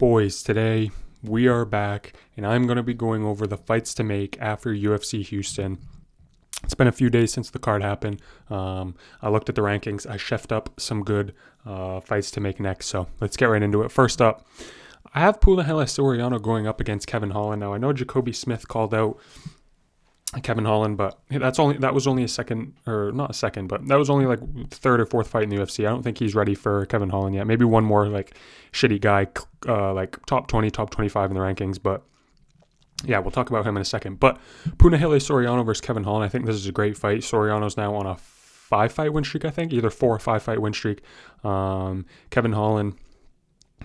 Boys, today we are back, and I'm going to be going over the fights to make after UFC Houston. It's been a few days since the card happened. I looked at the rankings. I chefed up some good fights to make next, so let's get right into it. First up, I have Punahele Soriano going up against Kevin Holland. Now, I know Jacoby Smith called out Kevin Holland, but that was only that was only like third or fourth fight in the UFC. I don't think he's ready for Kevin Holland yet. Maybe one more like shitty guy, like top 20, top 25 in the rankings. But yeah, we'll talk about him in a second. But Punahele Soriano versus Kevin Holland, I think this is a great fight. Soriano's now on a 5-fight win streak, I think, either 4 or 5-fight win streak. Kevin Holland,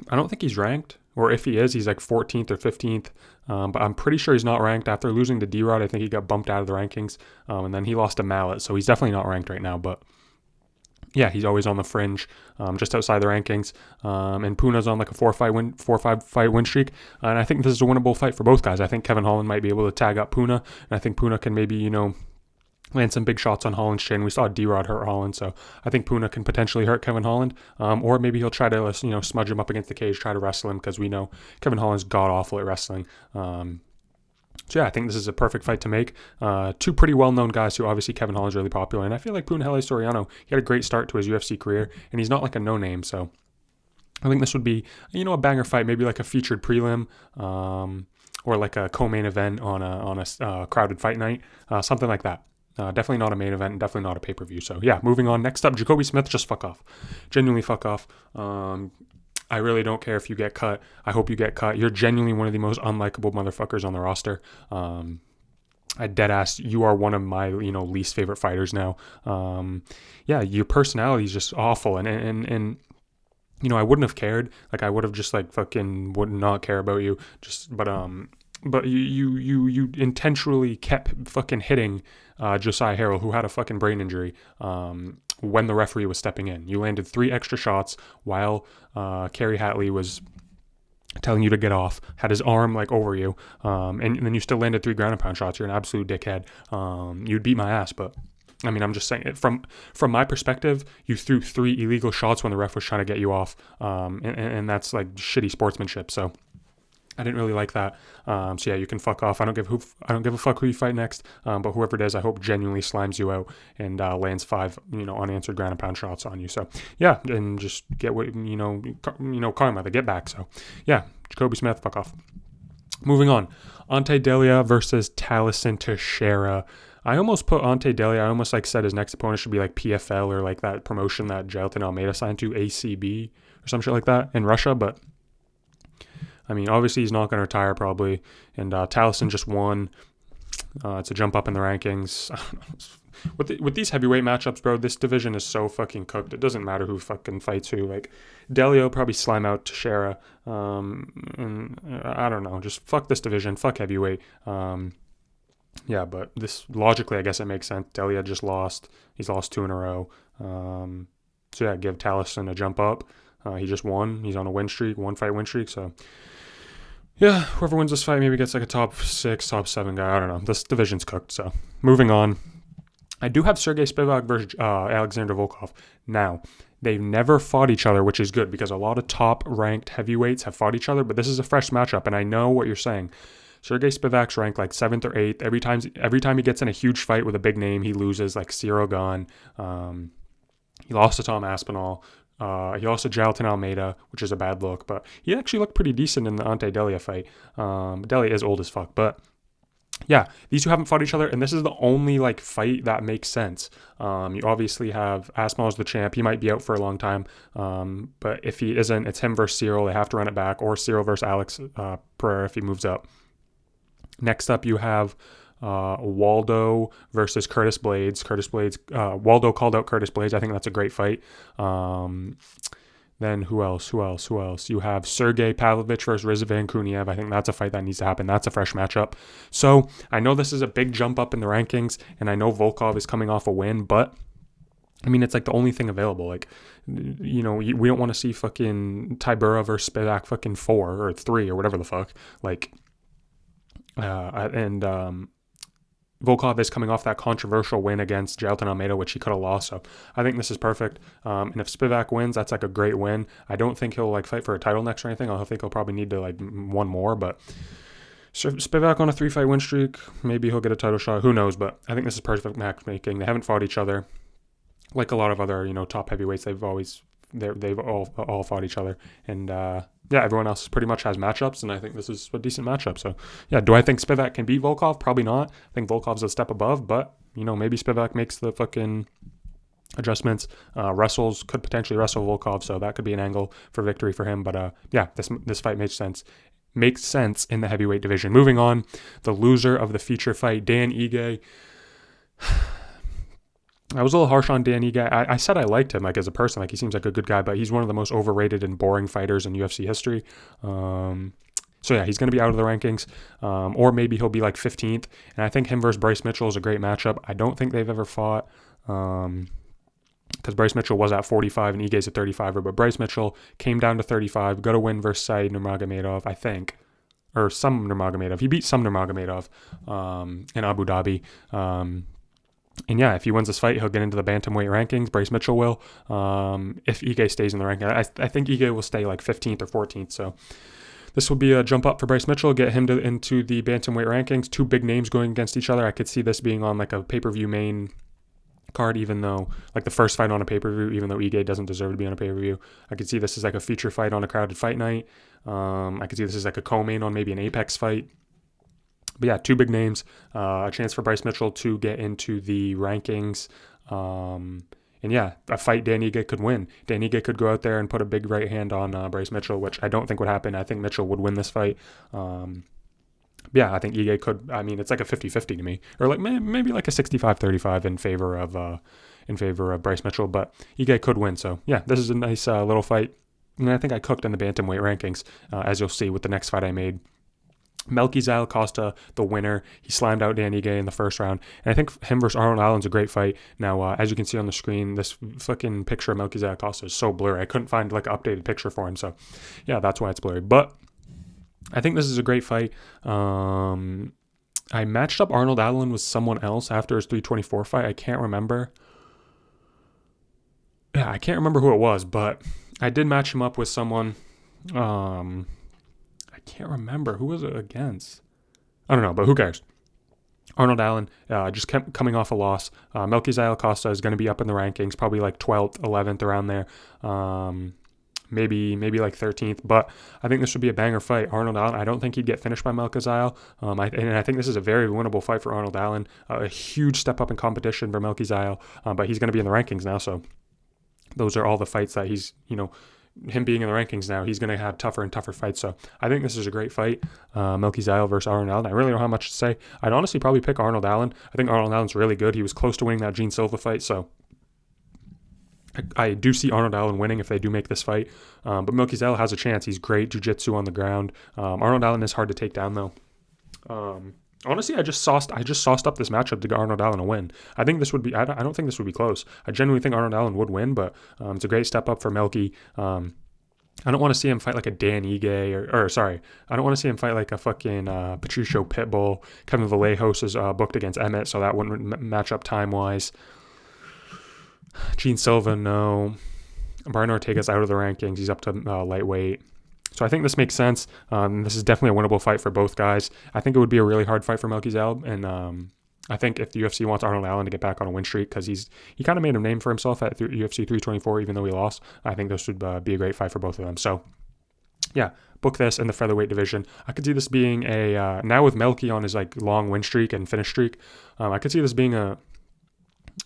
I don't think he's ranked, or if he is, he's like 14th or 15th. But I'm pretty sure he's not ranked. After losing to D-Rod, I think he got bumped out of the rankings. And then he lost to Mallet, so he's definitely not ranked right now. But yeah, he's always on the fringe, just outside the rankings. And Puna's on like a 4 or 5 fight win streak. And I think this is a winnable fight for both guys. I think Kevin Holland might be able to tag up Puna. And I think Puna can maybe, land some big shots on Holland's chin. We saw D-Rod hurt Holland, so I think Puna can potentially hurt Kevin Holland. Or maybe he'll try to, smudge him up against the cage, try to wrestle him, because we know Kevin Holland's god-awful at wrestling. So yeah, I think this is a perfect fight to make. Two pretty well-known guys who obviously Kevin Holland's really popular. And I feel like Punahele Soriano, he had a great start to his UFC career, and he's not like a no-name, so I think this would be, a banger fight, maybe like a featured prelim, or like a co-main event on a crowded fight night, something like that. Definitely not a main event, and definitely not a pay-per-view. So yeah, moving on. Next up, Jacoby Smith, just fuck off. Genuinely fuck off. I really don't care if you get cut. I hope you get cut. You're genuinely one of the most unlikable motherfuckers on the roster. I dead ass, you are one of my, least favorite fighters now. Yeah, your personality is just awful. And I wouldn't have cared. Like, I would have just like fucking would not care about you. But you intentionally kept fucking hitting Josiah Harrell, who had a fucking brain injury, when the referee was stepping in. You landed 3 extra shots while Kerry Hatley was telling you to get off, had his arm like over you, and then you still landed 3 ground and pound shots. You're an absolute dickhead. You'd beat my ass, but I mean, I'm just saying it from my perspective. You threw 3 illegal shots when the ref was trying to get you off, and that's like shitty sportsmanship. So I didn't really like that. So yeah, you can fuck off. I don't give a fuck who you fight next. But whoever it is, I hope genuinely slimes you out and lands 5, unanswered ground and pound shots on you. So yeah, and just get what karma, the get back. So yeah, Jacoby Smith, fuck off. Moving on, Ante Delia versus Talison Teixeira. I almost put Ante Delia. I almost said his next opponent should be like PFL or like that promotion that Jailton Almeida signed to, ACB or some shit like that in Russia, but. I mean, obviously he's not going to retire probably, and Talison just won. It's a jump up in the rankings. With these heavyweight matchups, bro, this division is so fucking cooked. It doesn't matter who fucking fights who. Like, Delio probably slime out Teixeira. And I don't know. Just fuck this division. Fuck heavyweight. Yeah, but this logically, I guess it makes sense. Delia just lost. He's lost 2 in a row. So yeah, give Talison a jump up. He just won. He's on a win streak, 1-fight win streak. So yeah, whoever wins this fight maybe gets like a top 6, top 7 guy. I don't know. This division's cooked. So moving on. I do have Sergey Spivak versus Alexander Volkov. Now, they've never fought each other, which is good because a lot of top-ranked heavyweights have fought each other, but this is a fresh matchup, and I know what you're saying. Sergey Spivak's ranked like 7th or 8th. Every time he gets in a huge fight with a big name, he loses, like Cyril Gane. He lost to Tom Aspinall. He lost to Jailton Almeida, which is a bad look, but he actually looked pretty decent in the Ante Delia fight. Delia is old as fuck, but yeah, these two haven't fought each other, and this is the only like fight that makes sense. You obviously have Aspinall as the champ. He might be out for a long time, but if he isn't, it's him versus Cyril. They have to run it back, or Cyril versus Alex Pereira if he moves up. Next up, you have Waldo versus Curtis Blades. Waldo called out Curtis Blades. I think that's a great fight. Then who else? You have Sergey Pavlovich versus Rizvan Kuniev. I think that's a fight that needs to happen. That's a fresh matchup. So I know this is a big jump up in the rankings, and I know Volkov is coming off a win, but I mean, it's like the only thing available. Like, we don't want to see fucking Tybura versus Spivak fucking 4 or 3 or whatever the fuck. Like, Volkov is coming off that controversial win against Jailton Almeida, which he could have lost. So I think this is perfect. And if Spivak wins, that's like a great win. I don't think he'll like fight for a title next or anything. I think he'll probably need to like one more. But Spivak on a 3-fight win streak, maybe he'll get a title shot. Who knows? But I think this is perfect matchmaking. They haven't fought each other like a lot of other top heavyweights. They've all fought each other, and everyone else pretty much has matchups, and I think this is a decent matchup. So yeah, do I think Spivak can beat Volkov? Probably not. I think Volkov's a step above, but maybe Spivak makes the fucking adjustments, could potentially wrestle Volkov, so that could be an angle for victory for him. But this fight makes sense in the heavyweight division. Moving on, the loser of the feature fight, Dan Ige. I was a little harsh on Dan Ige. I said I liked him as a person. He seems like a good guy, but he's one of the most overrated and boring fighters in UFC history. So yeah, he's going to be out of the rankings, or maybe he'll be 15th. And I think him versus Bryce Mitchell is a great matchup. I don't think they've ever fought, because Bryce Mitchell was at 45 and Ige's at 35. But Bryce Mitchell came down to 35, got a win versus Said Nurmagomedov, I think. Or some Nurmagomedov. He beat some Nurmagomedov in Abu Dhabi. And yeah, if he wins this fight, he'll get into the bantamweight rankings. Bryce Mitchell will. If Ige stays in the ranking, I think Ige will stay 15th or 14th. So this will be a jump up for Bryce Mitchell, get him into the bantamweight rankings. Two big names going against each other. I could see this being on a pay-per-view main card, even though the first fight on a pay-per-view, even though Ige doesn't deserve to be on a pay-per-view. I could see this as a feature fight on a crowded fight night. I could see this as a co-main on maybe an Apex fight. But yeah, two big names, a chance for Bryce Mitchell to get into the rankings. And yeah, a fight Dan Ige could win. Dan Ige could go out there and put a big right hand on Bryce Mitchell, which I don't think would happen. I think Mitchell would win this fight. Yeah, I think Ige could. I mean, it's like a 50-50 to me, or maybe a 65-35 in favor of Bryce Mitchell. But Ige could win. So yeah, this is a nice little fight. And I think I cooked in the bantamweight rankings, as you'll see with the next fight I made. Melquizael Costa, the winner. He slammed out Dan Ige in the first round. And I think him versus Arnold Allen's a great fight. Now, as you can see on the screen, this fucking picture of Melquizael Costa is so blurry. I couldn't find an updated picture for him. So, yeah, that's why it's blurry. But I think this is a great fight. I matched up Arnold Allen with someone else after his 324 fight. I can't remember. Yeah, I can't remember who it was, but I did match him up with someone. Can't remember who was it against. I don't know, but who cares? Arnold Allen just kept coming off a loss. Melquizael Costa is going to be up in the rankings, probably 12th, 11th, around there. Maybe 13th, but I think this would be a banger fight. Arnold Allen, I don't think he'd get finished by Melquizael. And I think this is a very winnable fight for Arnold Allen. A huge step up in competition for Melquizael, but he's going to be in the rankings now. So those are all the fights that he's, him being in the rankings now, he's going to have tougher and tougher fights. So I think this is a great fight. Melquizael versus Arnold Allen. I really don't have much to say. I'd honestly probably pick Arnold Allen. I think Arnold Allen's really good. He was close to winning that Gene Silva fight. So I do see Arnold Allen winning if they do make this fight. But Melquizael has a chance. He's great jiu-jitsu on the ground. Arnold Allen is hard to take down though. Honestly, I just sauced up this matchup to get Arnold Allen a win. I think this would be. I don't think this would be close. I genuinely think Arnold Allen would win, but it's a great step up for Melky. I don't want to see him fight like a Dan Ige I don't want to see him fight like a fucking Patricio Pitbull. Kevin Vallejos is booked against Emmett, so that wouldn't match up time wise. Gene Silva, no. Brian Ortega's out of the rankings. He's up to lightweight. So I think this makes sense. This is definitely a winnable fight for both guys. I think it would be a really hard fight for Melquizael, and I think if the UFC wants Arnold Allen to get back on a win streak, because he kind of made a name for himself at UFC 324, even though he lost, I think this would be a great fight for both of them. So yeah, book this in the featherweight division. I could see this being a now with Melky on his long win streak and finish streak. I could see this being a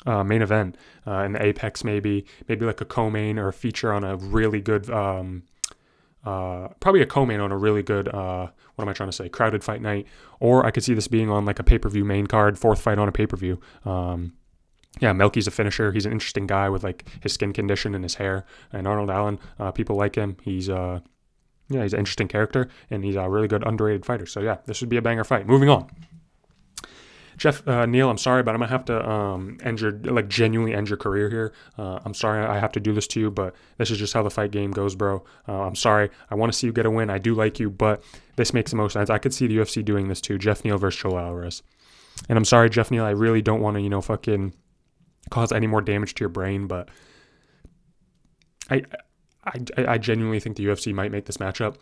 main event in the Apex, maybe like a co-main or a feature on a really good. Probably a co-main on a really good, crowded fight night. Or I could see this being on a pay-per-view main card, fourth fight on a pay-per-view. Melky's a finisher. He's an interesting guy with his skin condition and his hair. And Arnold Allen, people like him. He's an interesting character, and he's a really good underrated fighter. So yeah, this would be a banger fight. Moving on. Jeff Neal, I'm sorry, but I'm gonna have to genuinely end your career here. I'm sorry I have to do this to you, but this is just how the fight game goes, bro. I'm sorry. I want to see you get a win. I do like you, but this makes the most sense. I could see the UFC doing this too. Jeff Neal versus Joel Alvarez. And I'm sorry, Jeff Neal, I really don't want to, fucking cause any more damage to your brain, but I I genuinely think the UFC might make this matchup.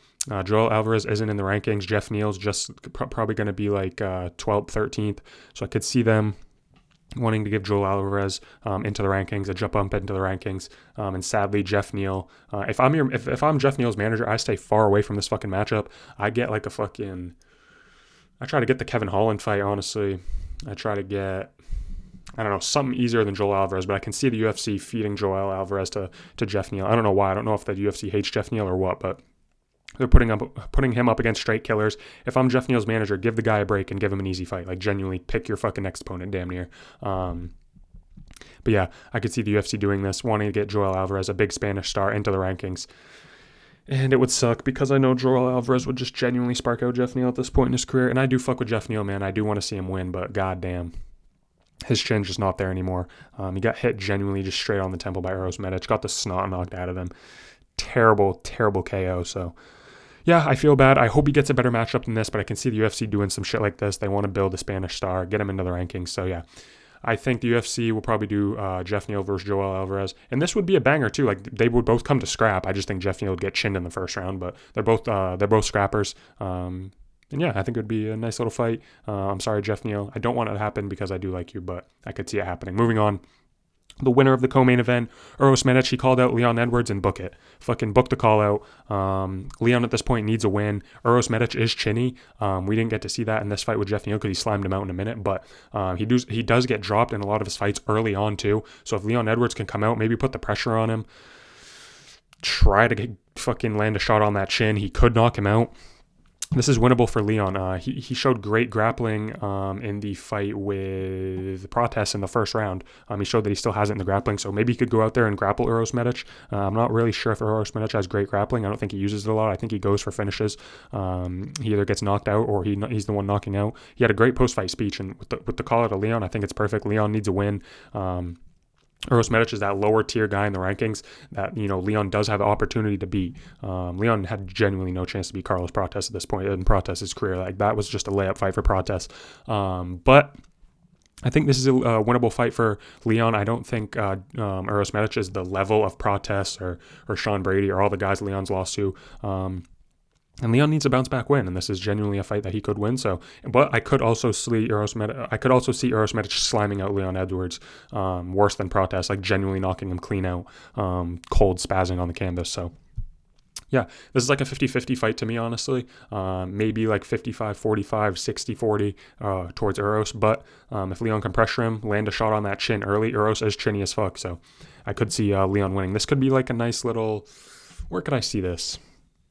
Joel Alvarez isn't in the rankings. Jeff Neal's just probably going to be like 12th, 13th. So I could see them wanting to give Joel Alvarez into the rankings, a jump up into the rankings. And sadly, Jeff Neal, if I'm Jeff Neal's manager, I stay far away from this fucking matchup. I get like I try to get the Kevin Holland fight, honestly. I try to get, I don't know, something easier than Joel Alvarez, but I can see the UFC feeding Joel Alvarez to Jeff Neal. I don't know why. I don't know if the UFC hates Jeff Neal or what, but they're putting him up against straight killers. If I'm Jeff Neal's manager, give the guy a break and give him an easy fight. Like, genuinely pick your fucking next opponent, damn near. But yeah, I could see the UFC doing this, wanting to get Joel Alvarez, a big Spanish star, into the rankings. And it would suck because I know Joel Alvarez would just genuinely spark out Jeff Neal at this point in his career. And I do fuck with Jeff Neal, man. I do want to see him win, but goddamn, his chin's just not there anymore. He got hit genuinely just straight on the temple by Uros Medic. Got the snot knocked out of him. Terrible, terrible KO. So yeah, I feel bad. I hope he gets a better matchup than this, but I can see the UFC doing some shit like this. They want to build a Spanish star, get him into the rankings. So yeah, I think the UFC will probably do Jeff Neal versus Joel Alvarez. And this would be a banger too. Like, they would both come to scrap. I just think Jeff Neal would get chinned in the first round, but they're both scrappers. And yeah, I think it would be a nice little fight. I'm sorry, Jeff Neal. I don't want it to happen because I do like you, but I could see it happening. Moving on. The winner of the co-main event, Uros Medic, he called out Leon Edwards and book it. Fucking book the call out. Leon at this point needs a win. Uros Medic is chinny. We didn't get to see that in this fight with Jeff Neal because he slammed him out in a minute, but he does get dropped in a lot of his fights early on too. So if Leon Edwards can come out, maybe put the pressure on him, try to fucking land a shot on that chin, he could knock him out. This is winnable for Leon. He showed great grappling in the fight with Protes in the first round. He showed that he still has it in the grappling, so maybe he could go out there and grapple Uros Medic. I'm not really sure if Uros Medic has great grappling. I don't think he uses it a lot. I think he goes for finishes. He either gets knocked out or he's the one knocking out. He had a great post-fight speech, and with the call out of Leon, I think it's perfect. Leon needs a win. Uros Medic is that lower tier guy in the rankings that, Leon does have an opportunity to beat. Leon had genuinely no chance to beat Carlos Protes at this point in Protes' career. Like, that was just a layup fight for Protes. But I think this is a winnable fight for Leon. I don't think Uros Medic is the level of Protes or Sean Brady or all the guys Leon's lost to. And Leon needs a bounce back win, and this is genuinely a fight that he could win. So, but I could also see Uros Medic slamming out Leon Edwards, worse than Protes, like genuinely knocking him clean out, cold spazzing on the canvas. So, yeah, this is like a 50-50 fight to me, honestly. Maybe like 55-45, 60-40 towards Uros. But if Leon can pressure him, land a shot on that chin early, Uros is chinny as fuck. So I could see Leon winning. This could be like a nice little, where could I see this?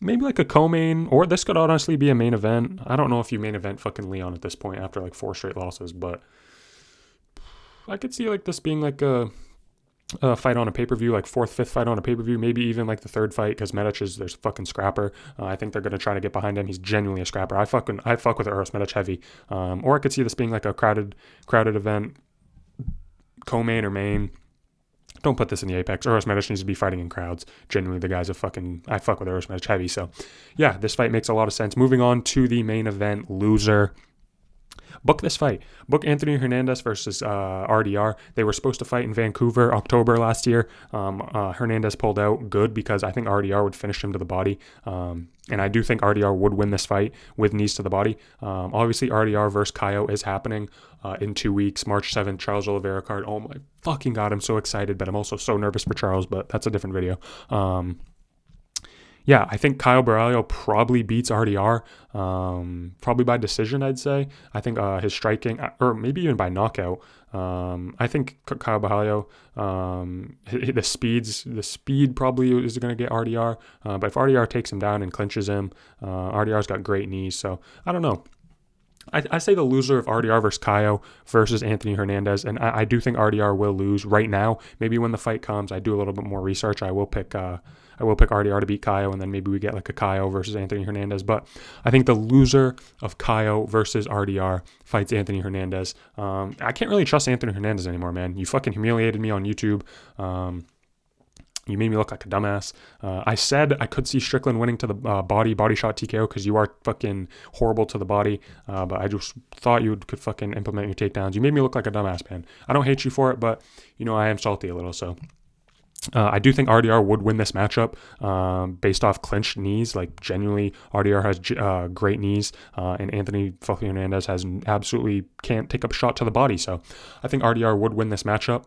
Maybe like a co-main, or this could honestly be a main event. I don't know if you main event fucking Leon at this point after like 4 straight losses, but I could see like this being like a fight on a pay-per-view, like 4th, 5th fight on a pay-per-view, maybe even like the 3rd fight, because Medic there's a fucking scrapper. I think they're going to try to get behind him. He's genuinely a scrapper. I fuck with Uros Medic heavy. Or I could see this being like a crowded event, co-main or main. Don't put this in the Apex. Uros Medic needs to be fighting in crowds. Genuinely, the guys I fuck with Uros Medic heavy. So, yeah, this fight makes a lot of sense. Moving on to the main event, loser. Book this fight. Book Anthony Hernandez versus RDR. They were supposed to fight in Vancouver October last year. Hernandez pulled out. Good, because I think RDR would finish him to the body. And I do think RDR would win this fight with knees to the body. Obviously, RDR versus Caio is happening in 2 weeks, March 7th, Charles Oliveira card. Oh my fucking God, I'm so excited, but I'm also so nervous for Charles, but that's a different video. Yeah, I think Caio Borralho probably beats RDR, probably by decision, I'd say. I think his striking, or maybe even by knockout. I think Caio Borralho, the speed probably is going to get RDR. But if RDR takes him down and clinches him, RDR's got great knees. So I don't know. I say the loser of RDR versus Caio versus Anthony Hernandez, and I do think RDR will lose right now. Maybe when the fight comes, I do a little bit more research. I will pick RDR to beat Caio, and then maybe we get like a Caio versus Anthony Hernandez. But I think the loser of Caio versus RDR fights Anthony Hernandez. I can't really trust Anthony Hernandez anymore, man. You fucking humiliated me on YouTube. You made me look like a dumbass. I said I could see Strickland winning to the body shot TKO because you are fucking horrible to the body. But I just thought you could fucking implement your takedowns. You made me look like a dumbass, man. I don't hate you for it, but I am salty a little. So I do think RDR would win this matchup based off clinched knees. Like, genuinely, RDR has great knees, and Anthony fucking Hernandez absolutely can't take up a shot to the body. So I think RDR would win this matchup.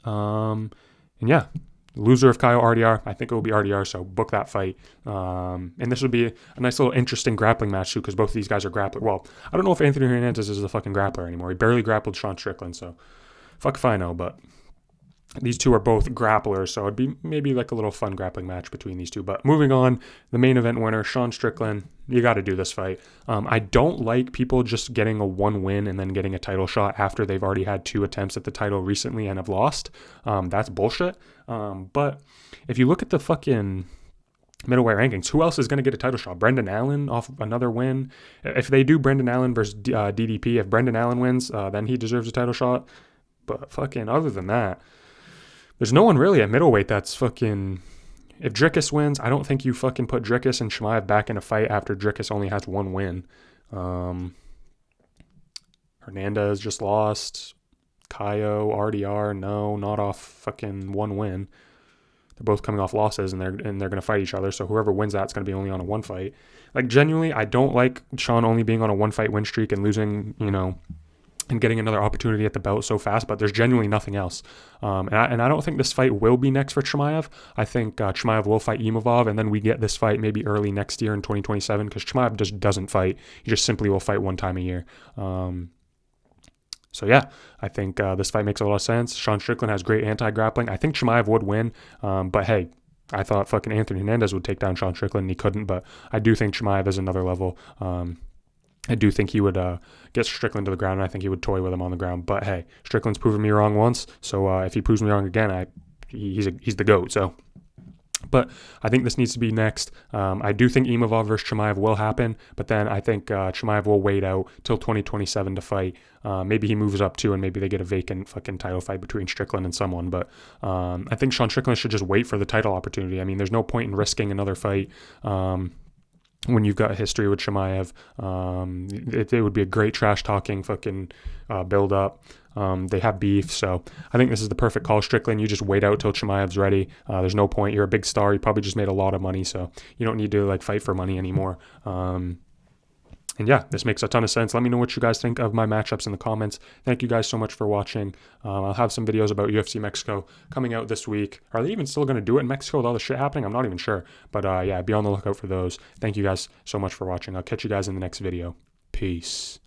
And yeah. Loser of Kyle RDR, I think it will be RDR, so book that fight. And this would be a nice little interesting grappling match, too, because both of these guys are grappling. Well, I don't know if Anthony Hernandez is a fucking grappler anymore. He barely grappled Sean Strickland, so fuck if I know, but these two are both grapplers, so it'd be maybe like a little fun grappling match between these two. But moving on, the main event winner, Sean Strickland. You got to do this fight. I don't like people just getting a one win and then getting a title shot after they've already had 2 attempts at the title recently and have lost. That's bullshit. But if you look at the fucking middleweight rankings, who else is going to get a title shot? Brendan Allen off another win. If they do Brendan Allen versus DDP, if Brendan Allen wins, then he deserves a title shot. But fucking other than that, there's no one really at middleweight that's fucking... If Dricus wins, I don't think you fucking put Dricus and Chimaev back in a fight after Dricus only has 1 win. Hernandez just lost. Kaio, RDR, no, not off fucking 1 win. They're both coming off losses, and they're going to fight each other. So whoever wins that's going to be only on a 1 fight. Like, genuinely, I don't like Sean only being on a 1 fight win streak and losing, and getting another opportunity at the belt so fast, but there's genuinely nothing else. And I don't think this fight will be next for Chimaev. I think Chimaev will fight Imavov, and then we get this fight maybe early next year in 2027, because Chimaev just doesn't fight. He just simply will fight 1 time a year. So yeah, I think this fight makes a lot of sense. Sean Strickland has great anti-grappling. I think Chimaev would win, but hey, I thought fucking Anthony Hernandez would take down Sean Strickland, and he couldn't, but I do think Chimaev is another level. I do think he would get Strickland to the ground, and I think he would toy with him on the ground. But hey, Strickland's proven me wrong once, so if he proves me wrong again, he's the GOAT. So, but I think this needs to be next. I do think Imavov versus Chimaev will happen, but then I think Chimaev will wait out till 2027 to fight. Maybe he moves up too, and maybe they get a vacant fucking title fight between Strickland and someone. But I think Sean Strickland should just wait for the title opportunity. I mean, there's no point in risking another fight. When you've got a history with Chimaev, it would be a great trash talking fucking build up. They have beef, so I think this is the perfect call. Strickland, you just wait out till Chimaev's ready. There's no point. You're a big star. You probably just made a lot of money, so you don't need to fight for money anymore. And yeah, this makes a ton of sense. Let me know what you guys think of my matchups in the comments. Thank you guys so much for watching. I'll have some videos about UFC Mexico coming out this week. Are they even still going to do it in Mexico with all the shit happening? I'm not even sure. But yeah, be on the lookout for those. Thank you guys so much for watching. I'll catch you guys in the next video. Peace.